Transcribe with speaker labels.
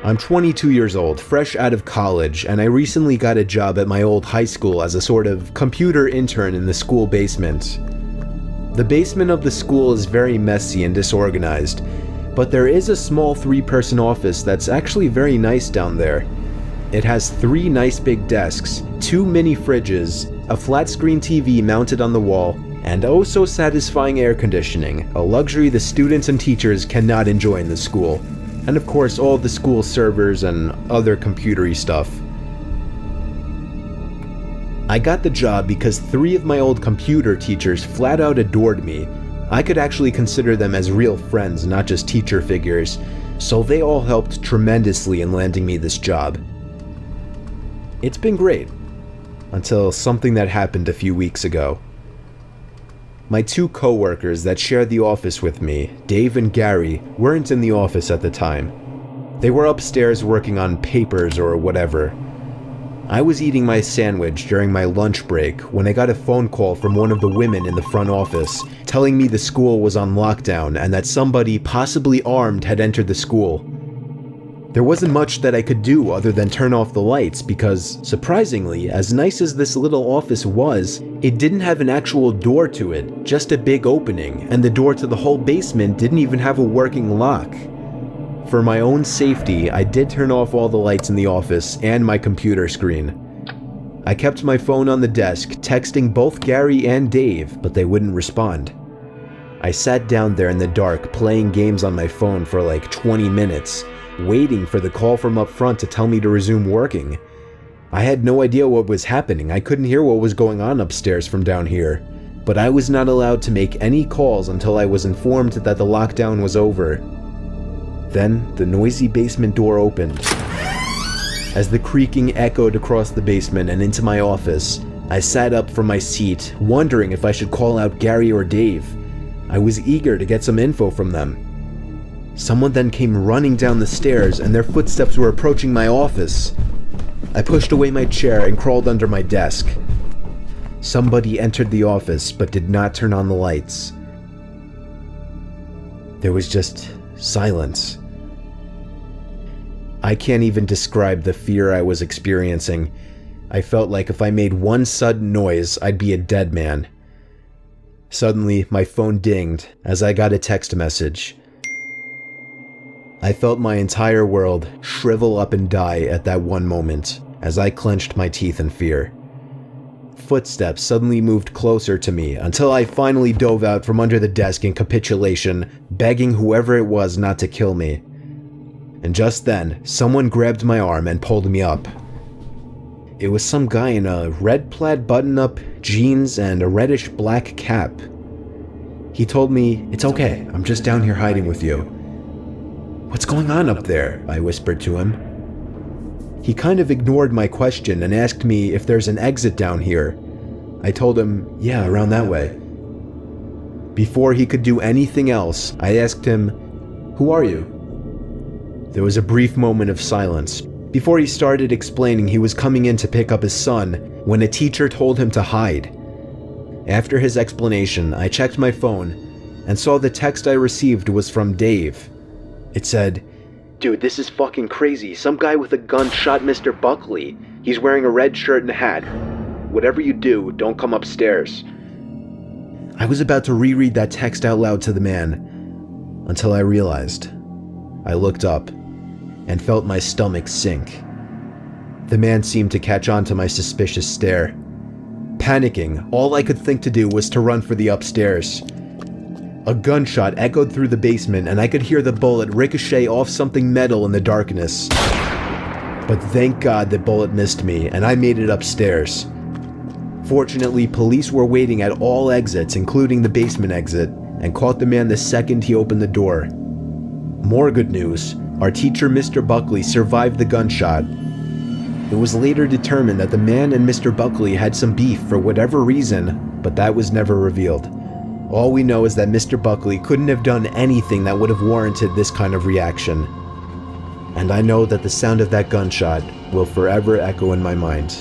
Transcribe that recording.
Speaker 1: I'm 22 years old, fresh out of college, and I recently got a job at my old high school as a sort of computer intern in the school basement. The basement of the school is very messy and disorganized, but there is a small 3-person office that's actually very nice down there. It has 3 nice big desks, 2 mini fridges, a flat screen TV mounted on the wall, and oh so satisfying air conditioning, a luxury the students and teachers cannot enjoy in the school. And of course all the school servers and other computery stuff. I got the job because 3 of my old computer teachers flat out adored me. I could actually consider them as real friends, not just teacher figures, so they all helped tremendously in landing me this job. It's been great, until something that happened a few weeks ago. My 2 co-workers that shared the office with me, Dave and Gary, weren't in the office at the time. They were upstairs working on papers or whatever. I was eating my sandwich during my lunch break when I got a phone call from one of the women in the front office telling me the school was on lockdown and that somebody, possibly armed, had entered the school. There wasn't much that I could do other than turn off the lights because, surprisingly, as nice as this little office was, it didn't have an actual door to it, just a big opening, and the door to the whole basement didn't even have a working lock. For my own safety, I did turn off all the lights in the office and my computer screen. I kept my phone on the desk, texting both Gary and Dave, but they wouldn't respond. I sat down there in the dark playing games on my phone for like 20 minutes, waiting for the call from up front to tell me to resume working. I had no idea what was happening. I couldn't hear what was going on upstairs from down here, but I was not allowed to make any calls until I was informed that the lockdown was over. Then the noisy basement door opened. As the creaking echoed across the basement and into my office, I sat up from my seat, wondering if I should call out Gary or Dave. I was eager to get some info from them. Someone then came running down the stairs and their footsteps were approaching my office. I pushed away my chair and crawled under my desk. Somebody entered the office but did not turn on the lights. There was just silence. I can't even describe the fear I was experiencing. I felt like if I made one sudden noise, I'd be a dead man. Suddenly, my phone dinged as I got a text message. I felt my entire world shrivel up and die at that one moment as I clenched my teeth in fear. Footsteps suddenly moved closer to me until I finally dove out from under the desk in capitulation, begging whoever it was not to kill me. And just then, someone grabbed my arm and pulled me up. It was some guy in a red plaid button-up, jeans, and a reddish-black cap. He told me, "It's okay, I'm just down here hiding with you." "What's going on up there?" I whispered to him. He kind of ignored my question and asked me if there's an exit down here. I told him, "Yeah, around that way." Before he could do anything else, I asked him, "Who are you?" There was a brief moment of silence before he started explaining he was coming in to pick up his son when a teacher told him to hide. After his explanation, I checked my phone and saw the text I received was from Dave. It said, "Dude, this is fucking crazy. Some guy with a gun shot Mr. Buckley. He's wearing a red shirt and a hat. Whatever you do, don't come upstairs." I was about to reread that text out loud to the man until I realized. I looked up and felt my stomach sink. The man seemed to catch on to my suspicious stare. Panicking, all I could think to do was to run for the upstairs. A gunshot echoed through the basement and I could hear the bullet ricochet off something metal in the darkness. But thank God the bullet missed me and I made it upstairs. Fortunately, police were waiting at all exits, including the basement exit, and caught the man the second he opened the door. More good news, our teacher Mr. Buckley survived the gunshot. It was later determined that the man and Mr. Buckley had some beef for whatever reason, but that was never revealed. All we know is that Mr. Buckley couldn't have done anything that would have warranted this kind of reaction. And I know that the sound of that gunshot will forever echo in my mind.